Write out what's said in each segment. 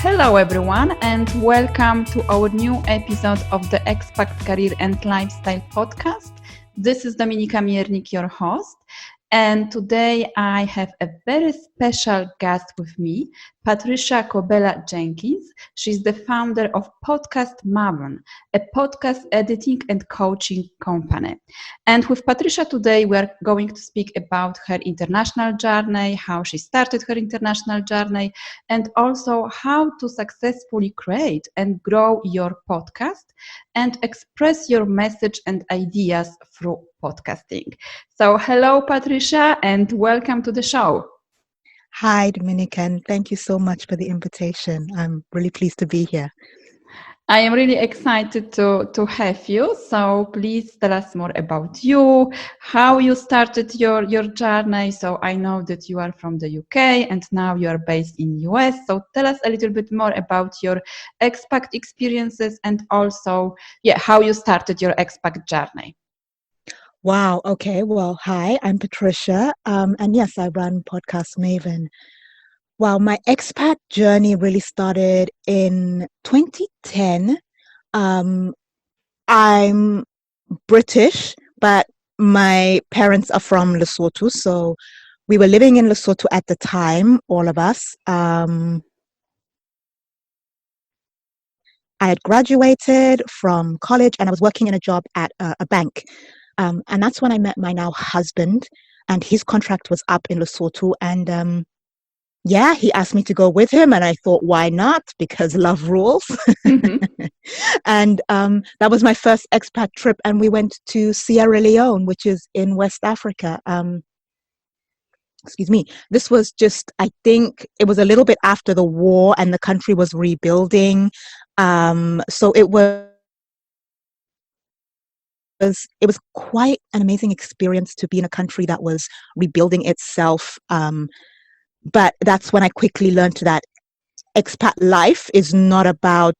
Hello, everyone, and welcome to our new episode of the Expat Career and Lifestyle podcast. This is Dominika Miernik, your host, and today I have a very special guest with me, Patricia Qhobela Jenkins. She's the founder of Podcast Maven, a podcast editing and coaching company. And with Patricia today, we're going to speak about her international journey, how she started her international journey, and also how to successfully create and grow your podcast and express your message and ideas through podcasting. So hello, Patricia, and welcome to the show. Hi, Dominica, and thank you so much for the invitation. I'm really pleased to be here. I am really excited to have you. So please tell us more about you, how you started your journey. So I know that you are from the UK and now you are based in US. So tell us a little bit more about your expat experiences and also, how you started your expat journey. Wow. Okay. Well, hi, I'm Patricia. And yes, I run Podcast Maven. Wow, my expat journey really started in 2010. I'm British, but my parents are from Lesotho. So we were living in Lesotho at the time, all of us. I had graduated from college and I was working in a job at a bank. And that's when I met my now husband, and his contract was up in Lesotho. And he asked me to go with him, and I thought, why not? Because love rules. Mm-hmm. And that was my first expat trip, and we went to Sierra Leone, which is in West Africa. Excuse me. This was just, I think it was a little bit after the war, and the country was rebuilding. So it was quite an amazing experience to be in a country that was rebuilding itself. But that's when I quickly learned that expat life is not about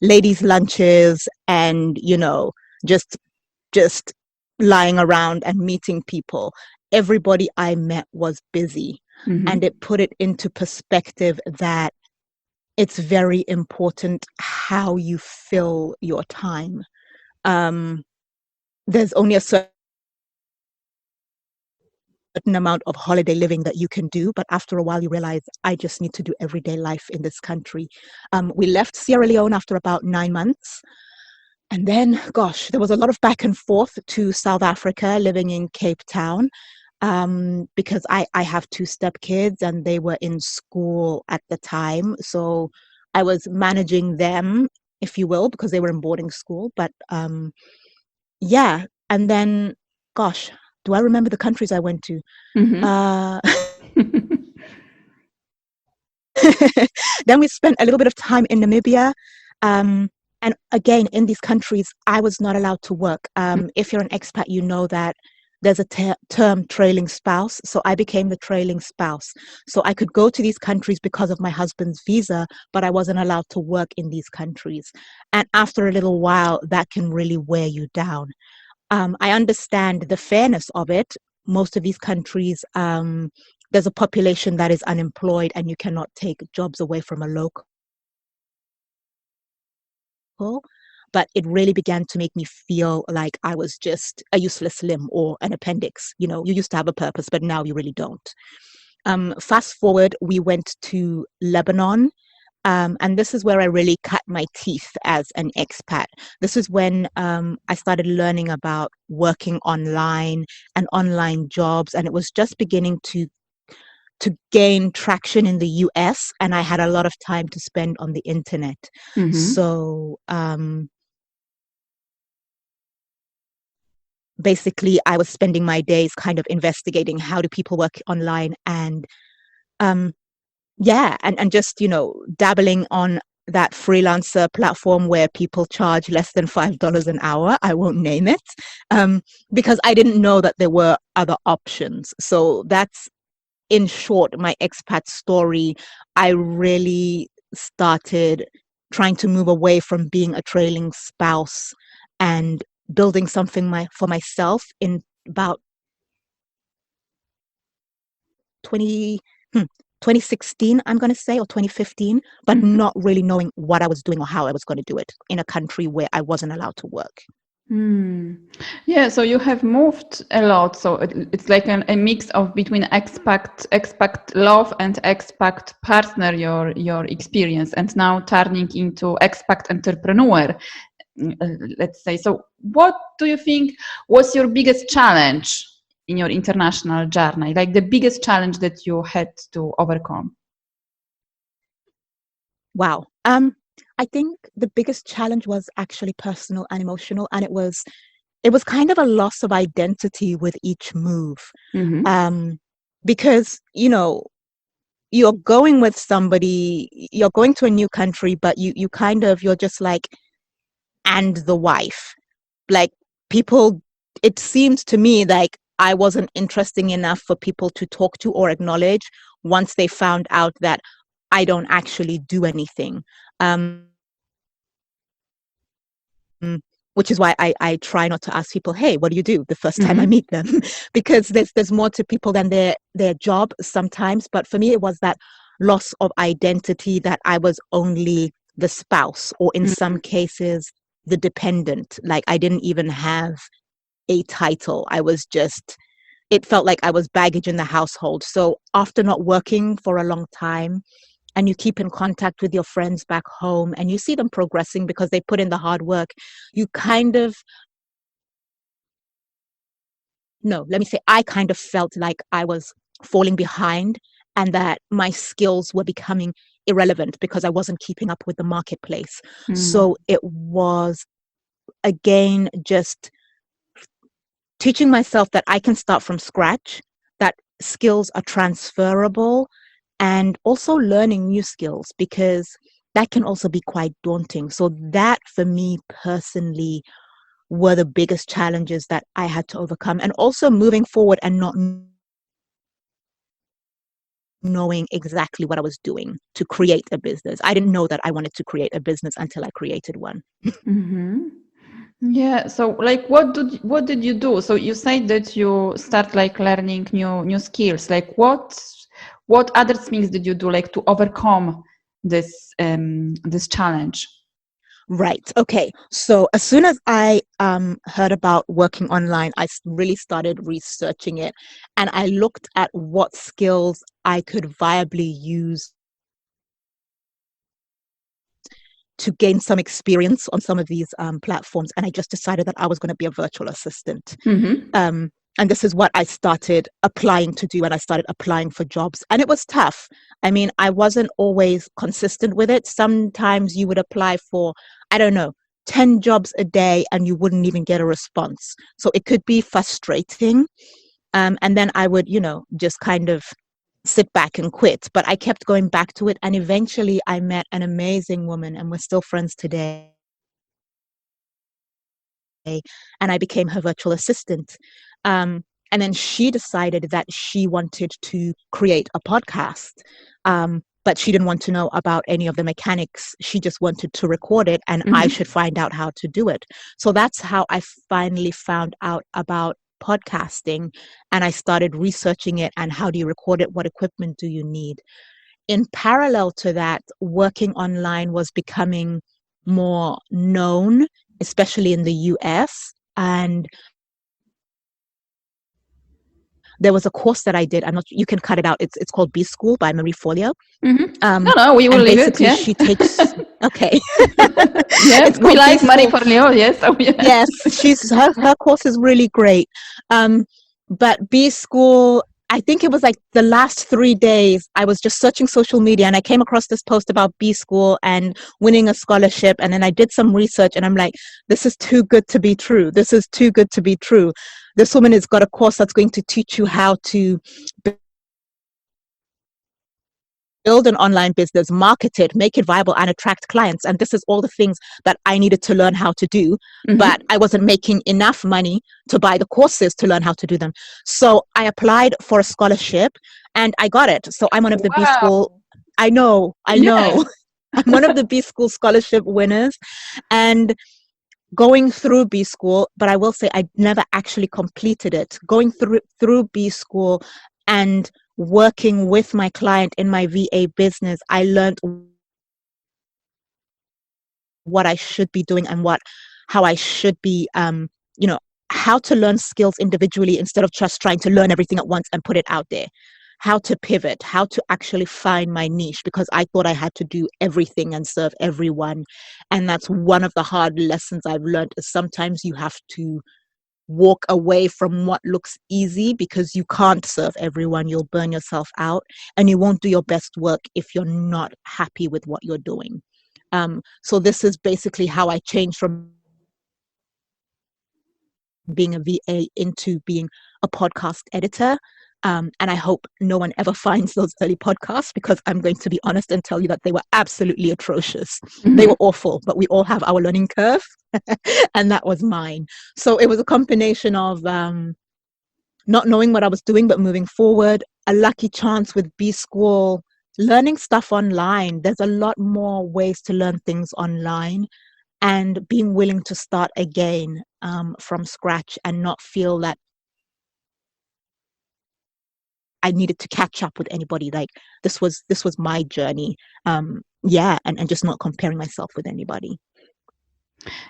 ladies' lunches and, just lying around and meeting people. Everybody I met was busy. Mm-hmm. And it put it into perspective that it's very important how you fill your time. There's only a certain amount of holiday living that you can do, but after a while you realize I just need to do everyday life in this country. We left Sierra Leone after about 9 months, and then there was a lot of back and forth to South Africa, living in Cape Town, because I have 2 stepkids and they were in school at the time, so I was managing them, if you will, because they were in boarding school. But and then do I remember the countries I went to? Mm-hmm. Then we spent a little bit of time in Namibia. And again, in these countries, I was not allowed to work. If you're an expat, you know that there's a term trailing spouse. So I became the trailing spouse. So I could go to these countries because of my husband's visa, but I wasn't allowed to work in these countries. And after a little while, that can really wear you down. I understand the fairness of it. Most of these countries, there's a population that is unemployed and you cannot take jobs away from a local. But it really began to make me feel like I was just a useless limb or an appendix. You used to have a purpose, but now you really don't. Fast forward, we went to Lebanon. And this is where I really cut my teeth as an expat. This is when I started learning about working online and online jobs. And it was just beginning to gain traction in the US. And I had a lot of time to spend on the internet. Mm-hmm. So basically, I was spending my days kind of investigating how do people work online and just, dabbling on that freelancer platform where people charge less than $5 an hour. I won't name it because I didn't know that there were other options. So that's, in short, my expat story. I really started trying to move away from being a trailing spouse and building something for myself in about 2016, I'm going to say, or 2015, but Mhm. not really knowing what I was doing or how I was going to do it in a country where I wasn't allowed to work. Hmm. Yeah, so you have moved a lot. So it's like a mix of between expat love and expat partner, your experience, and now turning into expat entrepreneur, let's say. So what do you think was your biggest challenge in your international journey? Like the biggest challenge that you had to overcome? Wow. I think the biggest challenge was actually personal and emotional, and it was kind of a loss of identity with each move. Mm-hmm. Um, because, you're going with somebody, you're going to a new country, but you're just like, and the wife. Like, people, it seemed to me like I wasn't interesting enough for people to talk to or acknowledge once they found out that I don't actually do anything. Um, which is why I try not to ask people, hey, what do you do the first time I Mm-hmm. meet them? Because there's more to people than their job sometimes. But for me, it was that loss of identity, that I was only the spouse, or in some cases, the dependent. Like, I didn't even have a title. It felt like I was baggage in the household. So after not working for a long time, and you keep in contact with your friends back home and you see them progressing because they put in the hard work, you kind of, no, let me say, I kind of felt like I was falling behind and that my skills were becoming irrelevant because I wasn't keeping up with the marketplace. Mm-hmm. So it was, again, just teaching myself that I can start from scratch, that skills are transferable, and also learning new skills, because that can also be quite daunting. So that, for me personally, were the biggest challenges that I had to overcome. And also moving forward and not knowing exactly what I was doing to create a business. I didn't know that I wanted to create a business until I created one. Mm-hmm. Yeah. So, like, what did you do? So you said that you start like learning new skills. Like, what other things did you do, like, to overcome this challenge? Right. Okay. So as soon as I heard about working online, really started researching it, and I looked at what skills I could viably use to gain some experience on some of these platforms. And I just decided that I was going to be a virtual assistant. Mm-hmm. And this is what I started applying to do, and I started applying for jobs. And it was tough. I mean, I wasn't always consistent with it. Sometimes you would apply for, I don't know, 10 jobs a day and you wouldn't even get a response. So it could be frustrating. And then I would, just kind of sit back and quit. But I kept going back to it. And eventually I met an amazing woman, and we're still friends today. And I became her virtual assistant. And then she decided that she wanted to create a podcast, but she didn't want to know about any of the mechanics. She just wanted to record it, and I Mm-hmm. should find out how to do it. So that's how I finally found out about podcasting, and I started researching it and how do you record it? What equipment do you need? In parallel to that, working online was becoming more known, especially in the US. And there was a course that I did. I'm not. You can cut it out. It's called B School by Marie Folio. Mm-hmm. No, we will And leave it. basically, Yeah. she takes. Okay, Yeah, it's we called B like Marie School. Forleo. Yes. Oh, yes. Yes, her course is really great. But B School, I think it was like the last 3 days, I was just searching social media and I came across this post about B School and winning a scholarship. And then I did some research and I'm like, this is too good to be true. This is too good to be true. This woman has got a course that's going to teach you how to build an online business, market it, make it viable, and attract clients. And this is all the things that I needed to learn how to do. But Mm-hmm. I wasn't making enough money to buy the courses to learn how to do them. So I applied for a scholarship and I got it. So I'm one of the B School. Wow. I know. Yes. I'm one of the B School scholarship winners. And going through B School, but I will say I never actually completed it. Going through B School and working with my client in my VA business, I learned what I should be doing and how I should be, you know, how to learn skills individually instead of just trying to learn everything at once and put it out there. How to pivot, how to actually find my niche, because I thought I had to do everything and serve everyone. And that's one of the hard lessons I've learned, is sometimes you have to walk away from what looks easy, because you can't serve everyone. You'll burn yourself out and you won't do your best work if you're not happy with what you're doing. So this is basically how I changed from being a VA into being a podcast editor. And I hope no one ever finds those early podcasts, because I'm going to be honest and tell you that they were absolutely atrocious. Mm-hmm. They were awful, but we all have our learning curve. And that was mine. So it was a combination of not knowing what I was doing, but moving forward, a lucky chance with B-School, learning stuff online. There's a lot more ways to learn things online, and being willing to start again from scratch and not feel that I needed to catch up with anybody. Like this was my journey. And just not comparing myself with anybody.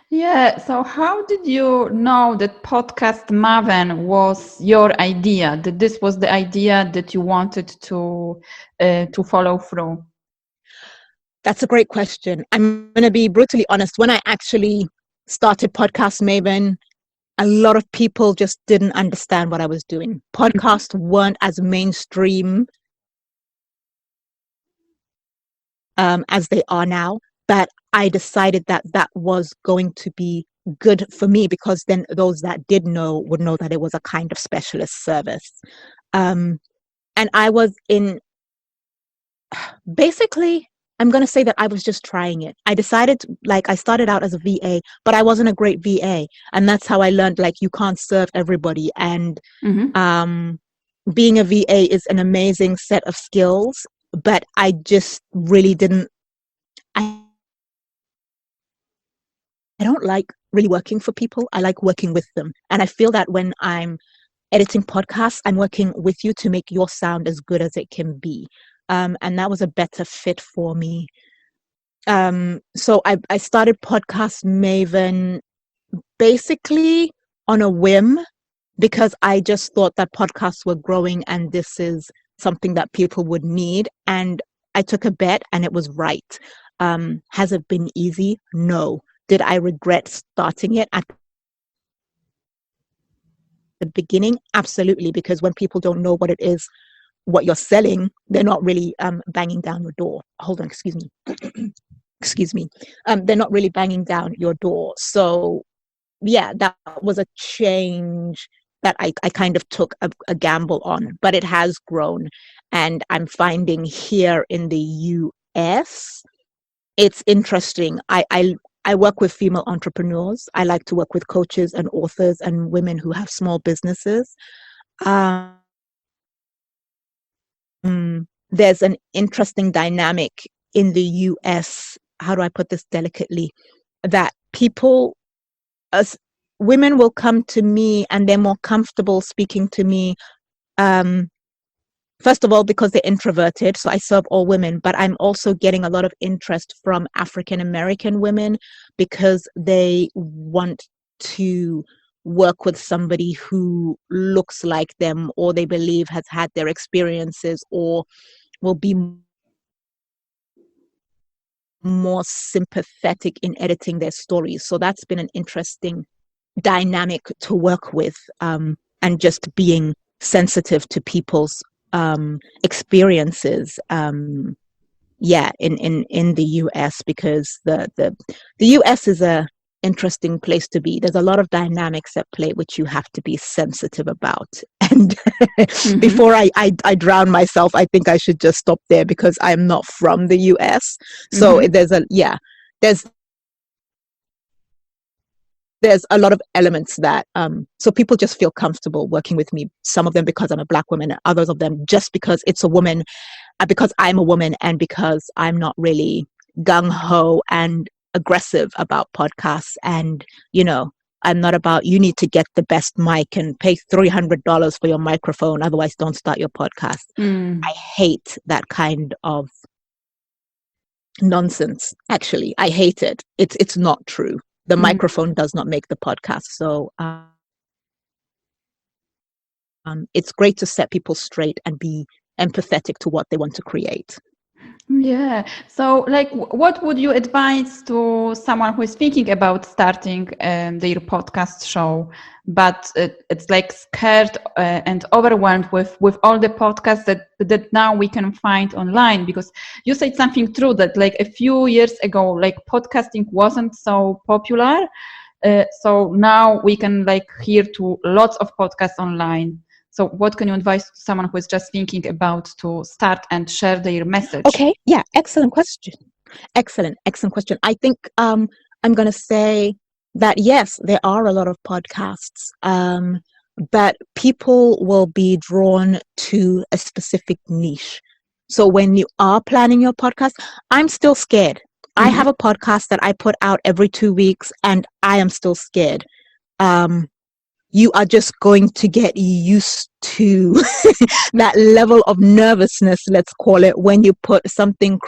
Yeah. So how did you know that Podcast Maven was your idea, that this was the idea that you wanted to follow through? That's a great question. I'm going to be brutally honest. When I actually started Podcast Maven, a lot of people just didn't understand what I was doing. Podcasts weren't as mainstream as they are now, but I decided that was going to be good for me, because then those that did know would know that it was a kind of specialist service. And I was basically, I'm going to say that I was just trying it. I decided, I started out as a VA, but I wasn't a great VA. And that's how I learned, you can't serve everybody. And being a VA is an amazing set of skills, but I just really didn't, I don't like really working for people. I like working with them. And I feel that when I'm editing podcasts, I'm working with you to make your sound as good as it can be. And that was a better fit for me. So I started Podcast Maven basically on a whim, because I just thought that podcasts were growing and this is something that people would need. And I took a bet and it was right. Has it been easy? No. Did I regret starting it at the beginning? Absolutely, because when people don't know what it is, what you're selling, they're not really banging down your door. Hold on, excuse me. Excuse me. They're not really banging down your door. So yeah, that was a change that I kind of took a gamble on, but it has grown. And I'm finding here in the US, it's interesting. I work with female entrepreneurs. I like to work with coaches and authors and women who have small businesses. There's an interesting dynamic in the US. How do I put this delicately? That people, as women, will come to me and they're more comfortable speaking to me. First of all, because they're introverted, so I serve all women, but I'm also getting a lot of interest from African American women because they want to work with somebody who looks like them, or they believe has had their experiences, or will be more sympathetic in editing their stories. So that's been an interesting dynamic to work with, and just being sensitive to people's experiences, in the US, because the US is a interesting place to be. There's a lot of dynamics at play which you have to be sensitive about. And before I drown myself, I think I should just stop there, because I'm not from the US. So there's a lot of elements that so people just feel comfortable working with me. Some of them because I'm a Black woman, and others of them just because it's a woman, because I'm a woman, and because I'm not really gung-ho and aggressive about podcasts, and I'm not about you need to get the best mic and pay $300 for your microphone, otherwise don't start your podcast. I hate that kind of nonsense. Actually, I hate it. It's not true. The microphone does not make the podcast. So it's great to set people straight and be empathetic to what they want to create. Yeah. So, like, what would you advise to someone who is thinking about starting their podcast show, but it's like scared and overwhelmed with all the podcasts that now we can find online? Because you said something true that like a few years ago, like podcasting wasn't so popular. So now we can like hear to lots of podcasts online. So what can you advise to someone who is just thinking about to start and share their message? Okay. Yeah. Excellent question. Excellent question. I think I'm going to say that, yes, there are a lot of podcasts, but people will be drawn to a specific niche. So when you are planning your podcast, I'm still scared. I have a podcast that I put out every 2 weeks and I am still scared. You are just going to get used to that level of nervousness, let's call it, when you put something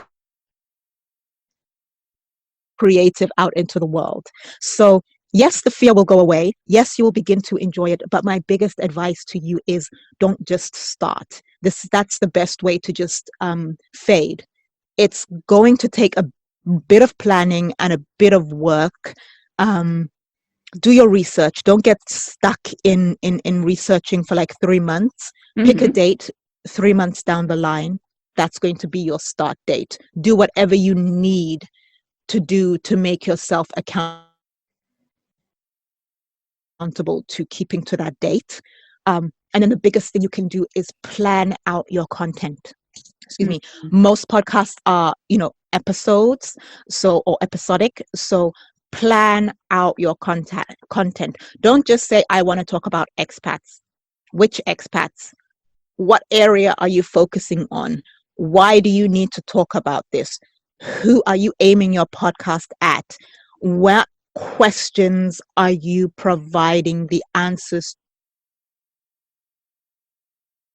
creative out into the world. So yes, the fear will go away. Yes, you will begin to enjoy it. But my biggest advice to you is don't just start. That's the best way to just fade. It's going to take a bit of planning and a bit of work. Do your research. Don't get stuck in researching for like 3 months. Pick a date 3 months down the line. That's going to be your start date. Do whatever you need to do to make yourself accountable to keeping to that date. And then the biggest thing you can do is plan out your content. Excuse me. Most podcasts are, episodes, or episodic. So plan out your content. Don't just say, I want to talk about expats. Which expats? What area are you focusing on? Why do you need to talk about this? Who are you aiming your podcast at? What questions are you providing the answers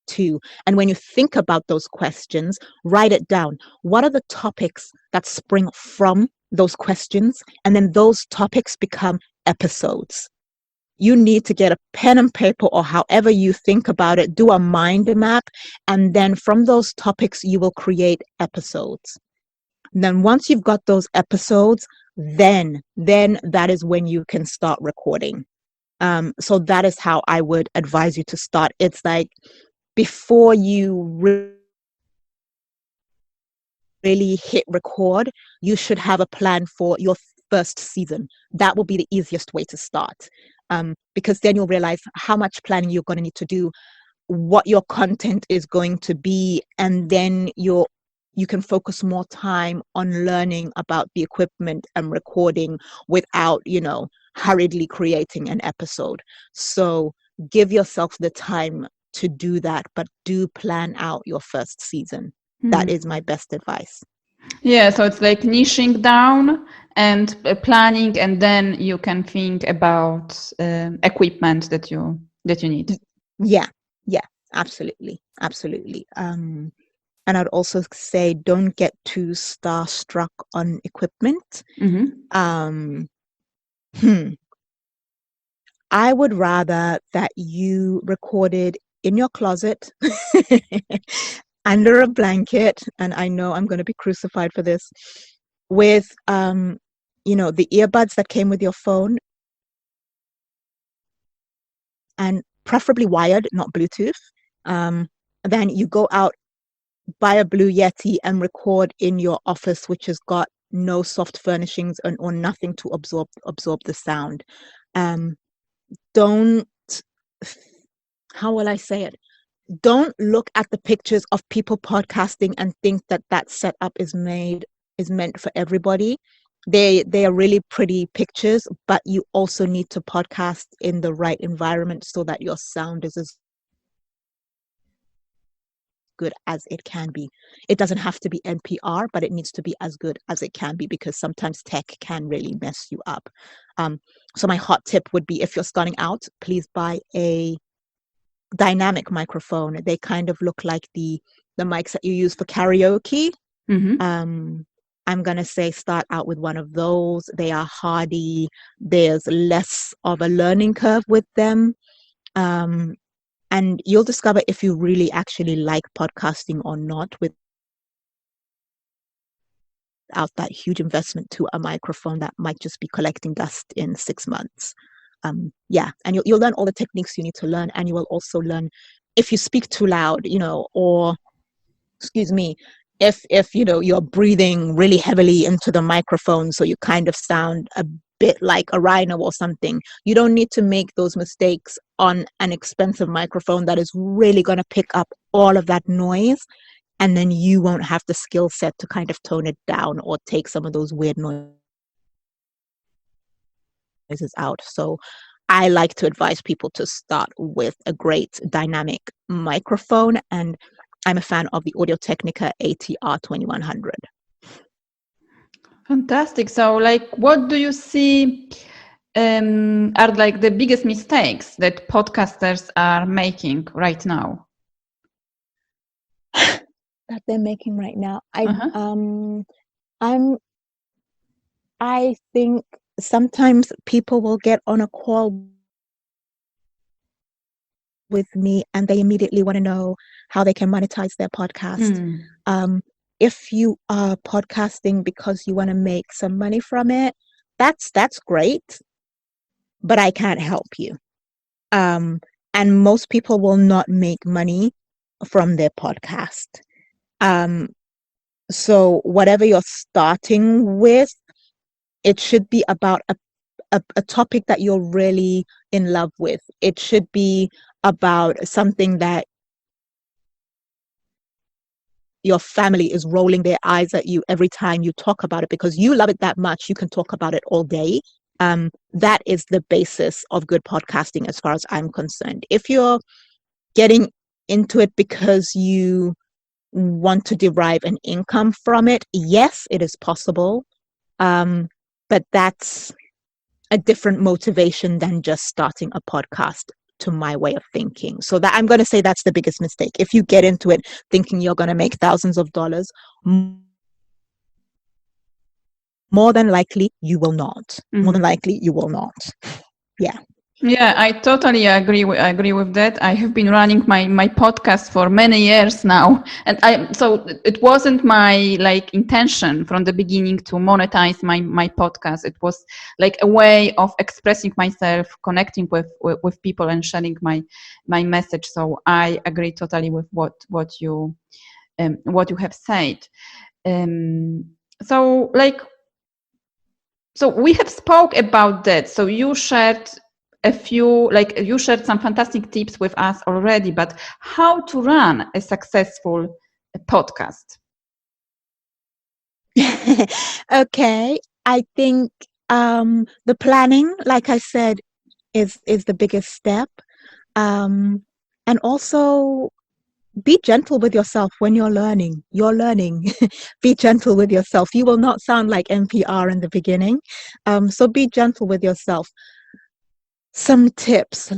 to? And when you think about those questions, write it down. What are the topics that spring from those questions? And then those topics become episodes. You need to get a pen and paper, or however you think about it, do a mind map. And then from those topics, you will create episodes. And then once you've got those episodes, then that is when you can start recording. So that is how I would advise you to start. It's like before you really hit record, you should have a plan for your first season. That will be the easiest way to start. Because then you'll realize how much planning you're going to need to do, what your content is going to be, and then you can focus more time on learning about the equipment and recording without, hurriedly creating an episode. So give yourself the time to do that, but do plan out your first season. That is my best advice. Yeah, so it's like niching down and planning, and then you can think about equipment that you need. Yeah, absolutely. And I'd also say don't get too starstruck on equipment. I would rather that you recorded in your closet under a blanket, and I know I'm going to be crucified for this, with the earbuds that came with your phone, and preferably wired, not Bluetooth. Then you go out, buy a Blue Yeti and record in your office, which has got no soft furnishings or nothing to absorb the sound. Don't, how will I say it? Don't look at the pictures of people podcasting and think that setup is meant for everybody. They are really pretty pictures, but you also need to podcast in the right environment so that your sound is as good as it can be. It doesn't have to be NPR, but it needs to be as good as it can be, because sometimes tech can really mess you up. So my hot tip would be, if you're starting out, please buy a dynamic microphone. They kind of look like the mics that you use for karaoke. I'm going to say start out with one of those. They are hardy. There's less of a learning curve with them. And you'll discover if you really actually like podcasting or not without that huge investment to a microphone that might just be collecting dust in 6 months. And you'll learn all the techniques you need to learn. And you will also learn if you speak too loud, or excuse me, if you're breathing really heavily into the microphone, so you kind of sound a bit like a rhino or something. You don't need to make those mistakes on an expensive microphone that is really going to pick up all of that noise, and then you won't have the skill set to kind of tone it down or take some of those weird noises out. So I like to advise people to start with a great dynamic microphone, and I'm a fan of the Audio-Technica ATR 2100. Fantastic. So, what do you see are the biggest mistakes that podcasters are making right now? That they're making right now. I think sometimes people will get on a call with me and they immediately want to know how they can monetize their podcast. If you are podcasting because you want to make some money from it, that's great, but I can't help you. And most people will not make money from their podcast. So whatever you're starting with, it should be about a topic that you're really in love with. It should be about something that your family is rolling their eyes at you every time you talk about it, because you love it that much. You can talk about it all day. That is the basis of good podcasting as far as I'm concerned. If you're getting into it because you want to derive an income from it, yes, it is possible. But that's a different motivation than just starting a podcast, to my way of thinking. So that I'm going to say that's the biggest mistake. If you get into it thinking you're going to make thousands of dollars, more than likely you will not. More than likely you will not. Yeah. Yeah, I totally agree with that. I have been running my podcast for many years now, and so it wasn't my intention from the beginning to monetize my podcast. It was a way of expressing myself, connecting with people, and sharing my message. So I agree totally with what you have said. So we have spoke about that. So you shared you shared some fantastic tips with us already, but how to run a successful podcast? Okay. I think the planning, like I said, is the biggest step. And also be gentle with yourself when you're learning. Be gentle with yourself. You will not sound like NPR in the beginning. So be gentle with yourself. Some tips.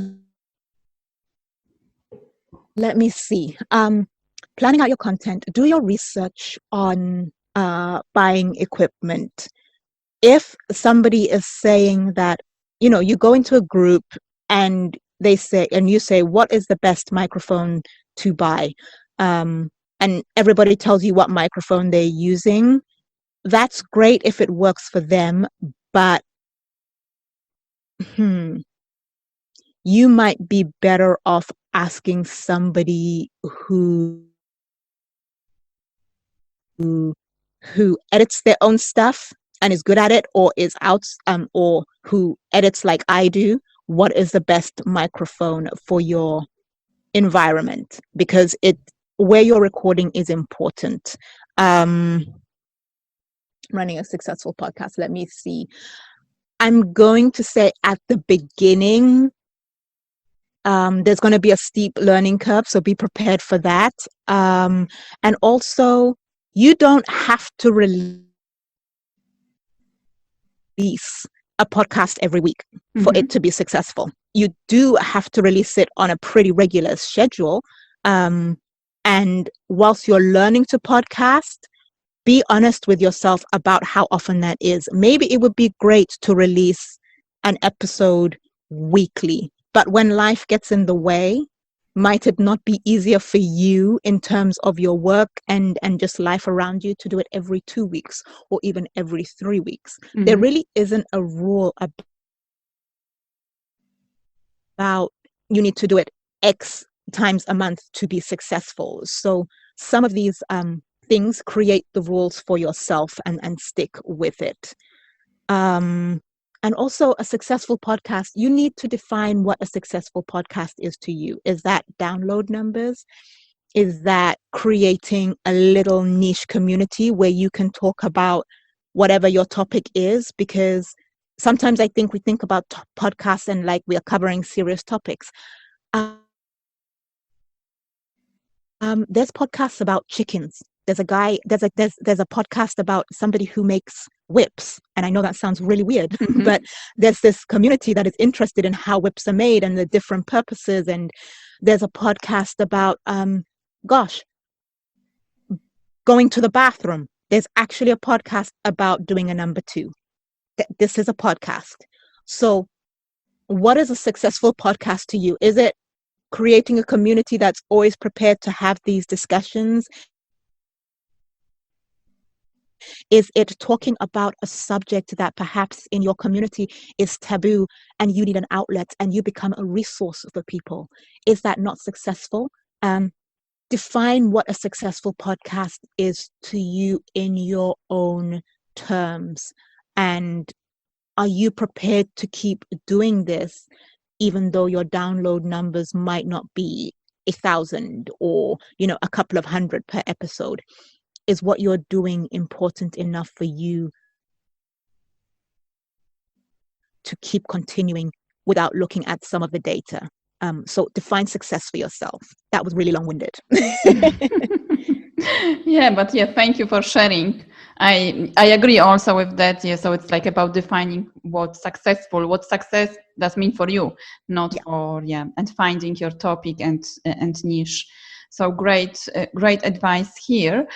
Let me see. Planning out your content. Do your research on buying equipment. If somebody is saying that, you go into a group and you say, what is the best microphone to buy? And everybody tells you what microphone they're using. That's great if it works for them, but you might be better off asking somebody who edits their own stuff and is good at it, or is out, or who edits like I do. What is the best microphone for your environment? Because where you're recording is important. Running a successful podcast. Let me see. I'm going to say at the beginning, There's going to be a steep learning curve, so be prepared for that. And also, you don't have to release a podcast every week for it to be successful. You do have to release it on a pretty regular schedule. And whilst you're learning to podcast, be honest with yourself about how often that is. Maybe it would be great to release an episode weekly, but when life gets in the way, might it not be easier for you in terms of your work and just life around you to do it every 2 weeks or even every 3 weeks? There really isn't a rule about you need to do it X times a month to be successful. So some of these things, create the rules for yourself and stick with it. And also, a successful podcast, you need to define what a successful podcast is to you. Is that download numbers? Is that creating a little niche community where you can talk about whatever your topic is? Because sometimes I think we think about podcasts and like we are covering serious topics. There's podcasts about chickens. There's a podcast about somebody who makes whips. And I know that sounds really weird, but there's this community that is interested in how whips are made and the different purposes. And there's a podcast about, going to the bathroom. There's actually a podcast about doing a number 2. This is a podcast. So what is a successful podcast to you? Is it creating a community that's always prepared to have these discussions? Is it talking about a subject that perhaps in your community is taboo and you need an outlet and you become a resource for people? Is that not successful? Define what a successful podcast is to you in your own terms. And are you prepared to keep doing this even though your download numbers might not be 1,000 or, a couple of hundred per episode? Is what you're doing important enough for you to keep continuing without looking at some of the data? So define success for yourself. That was really long-winded. Thank you for sharing. I agree also with that. Yeah, so it's like about defining what success does mean for you, not for and finding your topic and niche. So great advice here.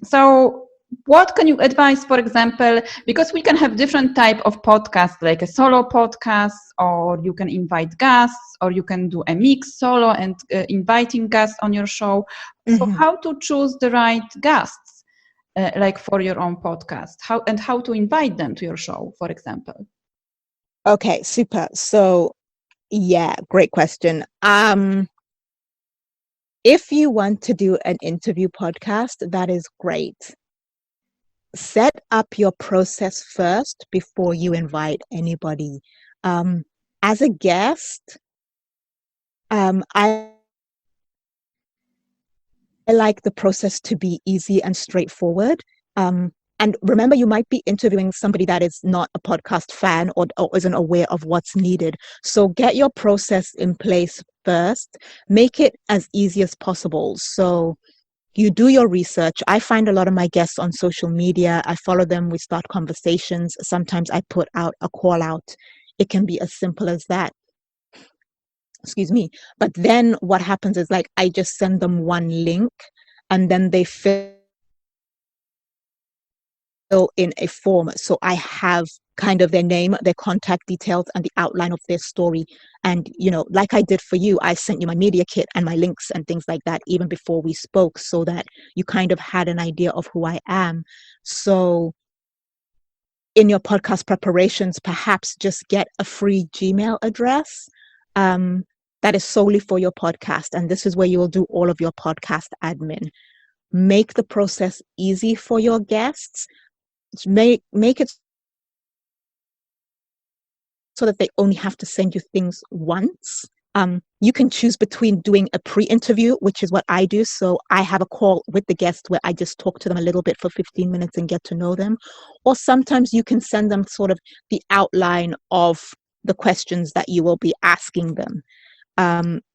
So what can you advise, for example, because we can have different type of podcasts, like a solo podcast, or you can invite guests, or you can do a mix solo and inviting guests on your show. So how to choose the right guests, like for your own podcast, how to invite them to your show, for example? Okay, super. So great question. If you want to do an interview podcast, that is great. Set up your process first before you invite anybody. As a guest, I like the process to be easy and straightforward. And remember, you might be interviewing somebody that is not a podcast fan or isn't aware of what's needed. So get your process in place first. Make it as easy as possible. So you do your research. I find a lot of my guests on social media. I follow them. We start conversations. Sometimes I put out a call out. It can be as simple as that. Excuse me. But then what happens is I just send them one link and then they fill in a form. So I have kind of their name, their contact details, and the outline of their story. And, like I did for you, I sent you my media kit and my links and things like that even before we spoke, so that you kind of had an idea of who I am. So in your podcast preparations, perhaps just get a free Gmail address that is solely for your podcast. And this is where you will do all of your podcast admin. Make the process easy for your guests. Make it so that they only have to send you things once. You can choose between doing a pre-interview, which is what I do. So I have a call with the guest where I just talk to them a little bit for 15 minutes and get to know them. Or sometimes you can send them sort of the outline of the questions that you will be asking them.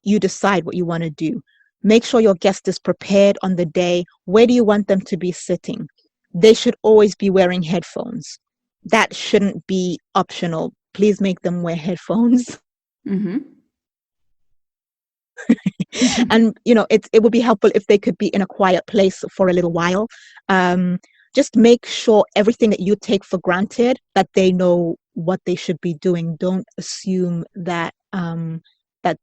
You decide what you want to do. Make sure your guest is prepared on the day. Where do you want them to be sitting? They should always be wearing headphones. That shouldn't be optional. Please make them wear headphones. Mm-hmm. And, it would be helpful if they could be in a quiet place for a little while. Just make sure everything that you take for granted, that they know what they should be doing. Don't assume that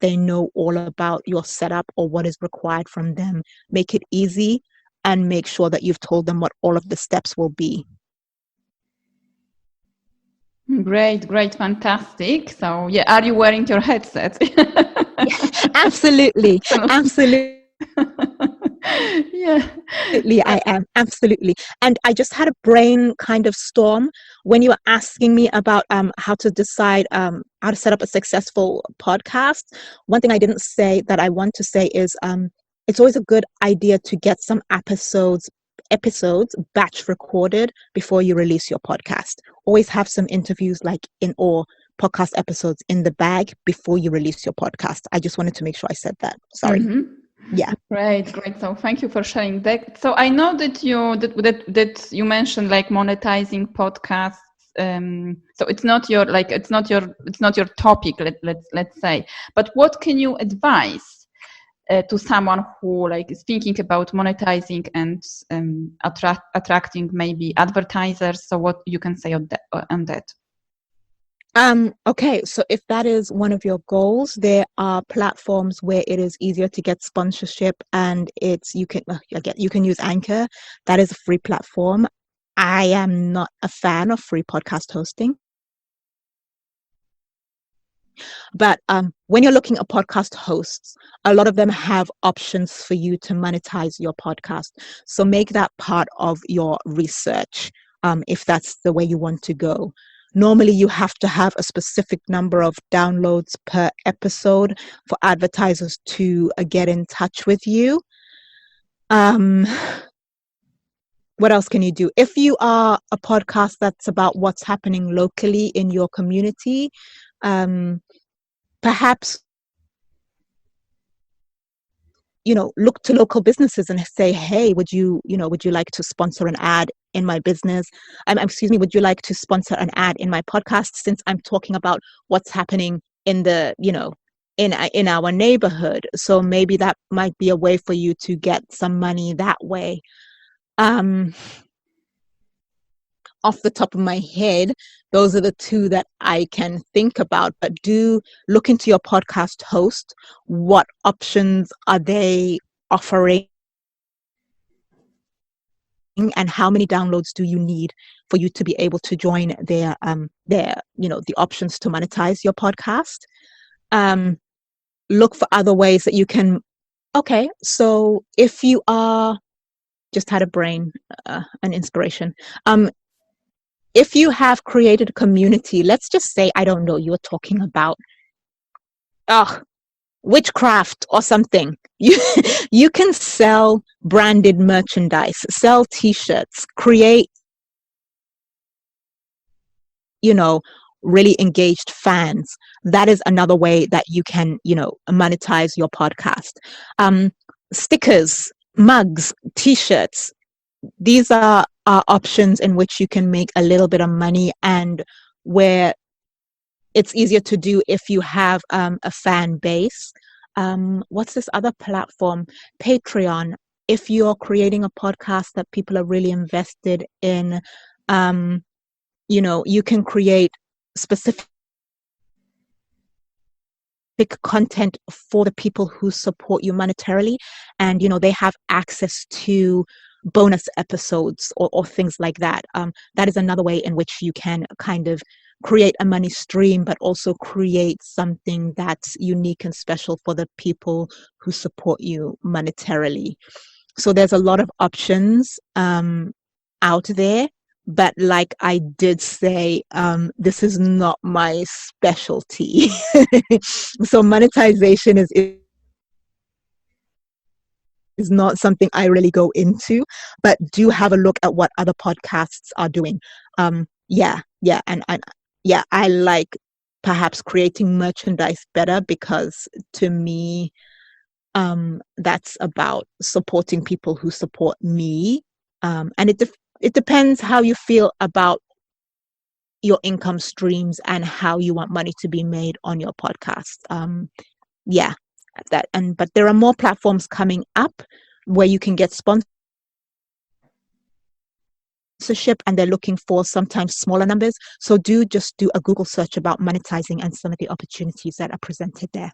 they know all about your setup or what is required from them. Make it easy and make sure that you've told them what all of the steps will be. Great, fantastic. So yeah, are you wearing your headset? Absolutely. Yeah, I am. Absolutely. And I just had a brain kind of storm when you were asking me about how to decide how to set up a successful podcast. One thing I didn't say that I want to say is it's always a good idea to get some episodes batch recorded before you release your podcast. Always have some interviews or podcast episodes in the bag before you release your podcast. I just wanted to make sure I said that. Sorry. Mm-hmm. Yeah. Great. So thank you for sharing that. So I know that you mentioned monetizing podcasts. So it's not your topic. Let's say. But what can you advise to someone who is thinking about monetizing and attracting maybe advertisers? So what you can say on that? Okay, so if that is one of your goals, there are platforms where it is easier to get sponsorship, and you can use Anchor. That is a free platform. I am not a fan of free podcast hosting. But when you're looking at podcast hosts, a lot of them have options for you to monetize your podcast. So make that part of your research if that's the way you want to go. Normally, you have to have a specific number of downloads per episode for advertisers to get in touch with you. What else can you do? If you are a podcast that's about what's happening locally in your community, perhaps look to local businesses and say, hey, would you like to sponsor an ad in my business? Would you like to sponsor an ad in my podcast, since I'm talking about what's happening in the in our neighborhood? So maybe that might be a way for you to get some money that way. Off the top of my head, those are the two that I can think about. But do look into your podcast host. What options are they offering? And how many downloads do you need for you to be able to join their the options to monetize your podcast? Look for other ways that you can. Okay, so if you are, just had an inspiration. If you have created a community, let's just say, I don't know, you're talking about witchcraft or something. You can sell branded merchandise, sell t-shirts, create, really engaged fans. That is another way that you can, monetize your podcast. Stickers, mugs, t-shirts. These are options in which you can make a little bit of money, and where it's easier to do if you have a fan base. What's this other platform? Patreon. If you're creating a podcast that people are really invested in, you can create specific content for the people who support you monetarily, and they have access to bonus episodes or things like that. That is another way in which you can kind of create a money stream, but also create something that's unique and special for the people who support you monetarily. So there's a lot of options out there, but like I did say, this is not my specialty. So monetization is not something I really go into, but do have a look at what other podcasts are doing. I like perhaps creating merchandise better, because to me, that's about supporting people who support me. And it depends how you feel about your income streams and how you want money to be made on your podcast. Yeah, but there are more platforms coming up where you can get sponsorship, and they're looking for sometimes smaller numbers. So just do a Google search about monetizing and some of the opportunities that are presented there.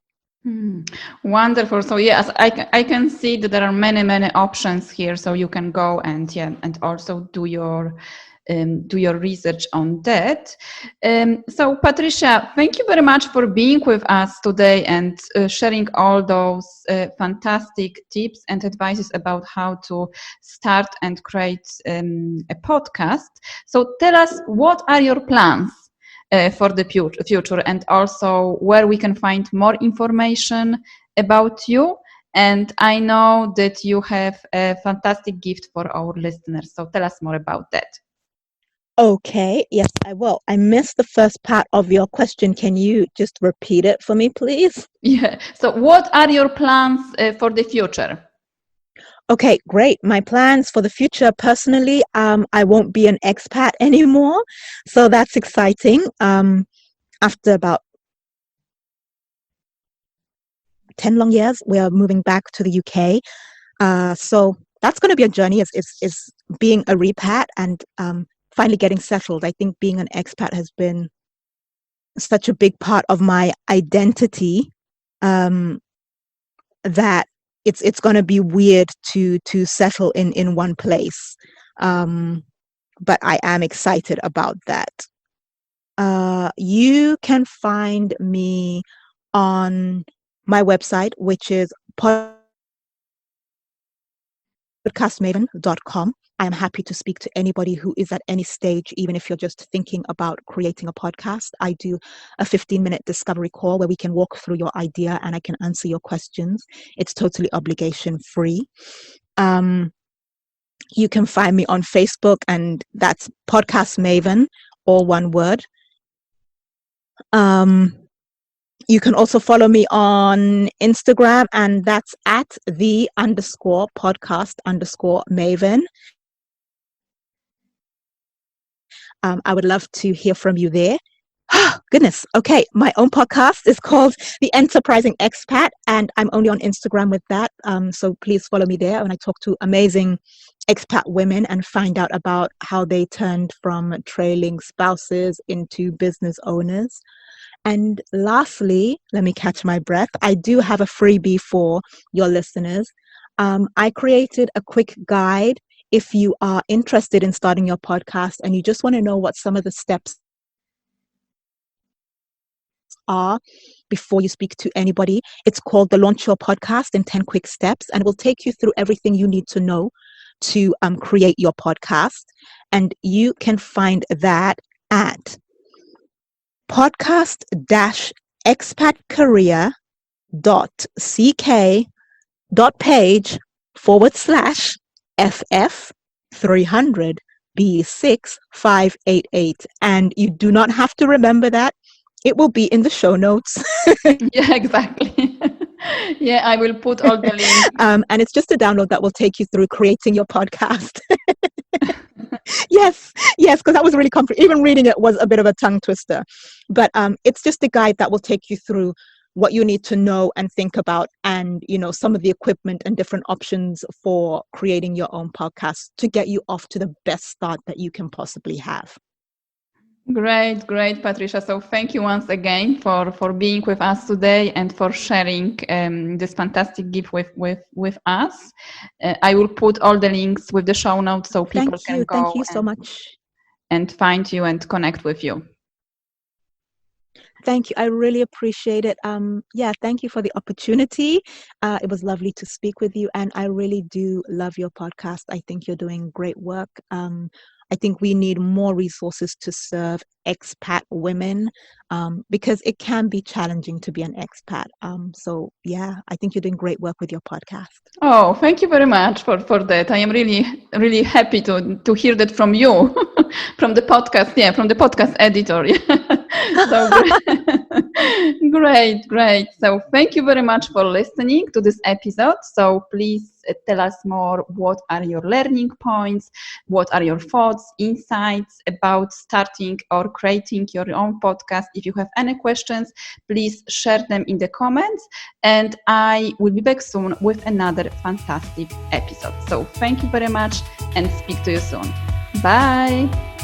Wonderful. So yes, I can see that there are many options here. So you can go and also do your research on that. So Patricia, thank you very much for being with us today and sharing all those fantastic tips and advices about how to start and create a podcast. So tell us, what are your plans for the future, and also where we can find more information about you? And I know that you have a fantastic gift for our listeners, so tell us more about that. Okay, yes, I will. I missed the first part of your question. Can you just repeat it for me, please? Yeah. So what are your plans for the future? Okay, great. My plans for the future, personally, I won't be an expat anymore. So that's exciting. After about 10 long years, we are moving back to the UK. So that's going to be a journey, is being a repat and finally getting settled. I think being an expat has been such a big part of my identity that it's going to be weird to settle in one place. But I am excited about that. You can find me on my website, which is podcastmaven.com. I am happy to speak to anybody who is at any stage, even if you're just thinking about creating a podcast. I do a 15-minute discovery call where we can walk through your idea and I can answer your questions. It's totally obligation free. You can find me on Facebook, and that's Podcast Maven, all one word. You can also follow me on Instagram, and that's at _podcast_Maven. I would love to hear from you there. Goodness. Okay. My own podcast is called The Enterprising Expat, and I'm only on Instagram with that. So please follow me there when I talk to amazing expat women and find out about how they turned from trailing spouses into business owners. And lastly, let me catch my breath. I do have a freebie for your listeners. I created a quick guide if you are interested in starting your podcast and you just want to know what some of the steps are before you speak to anybody. It's called the Launch Your Podcast in 10 Quick Steps, and it will take you through everything you need to know to create your podcast. And you can find that at podcast-career.ck.page/FF300B6588. And you do not have to remember that. It will be in the show notes. Yeah, exactly. Yeah, I will put all the links. And it's just a download that will take you through creating your podcast. Yes, because that was really comfortable. Even reading it was a bit of a tongue twister. But it's just a guide that will take you through what you need to know and think about, and some of the equipment and different options for creating your own podcast to get you off to the best start that you can possibly have. Great, Patricia. So thank you once again for being with us today and for sharing this fantastic gift with us. I will put all the links with the show notes so people can go. Thank you so much. And find you and connect with you. Thank you. I really appreciate it. Thank you for the opportunity. It was lovely to speak with you, and I really do love your podcast. I think you're doing great work. I think we need more resources to serve expat women because it can be challenging to be an expat. So yeah, I think you're doing great work with your podcast. Oh, thank you very much for that. I am really happy to hear that from you, from the podcast editor. So great. So thank you very much for listening to this episode. So please tell us more. What are your learning points? What are your thoughts, insights about starting or creating your own podcast? If you have any questions, please share them in the comments, and I will be back soon with another fantastic episode. So thank you very much and speak to you soon. Bye.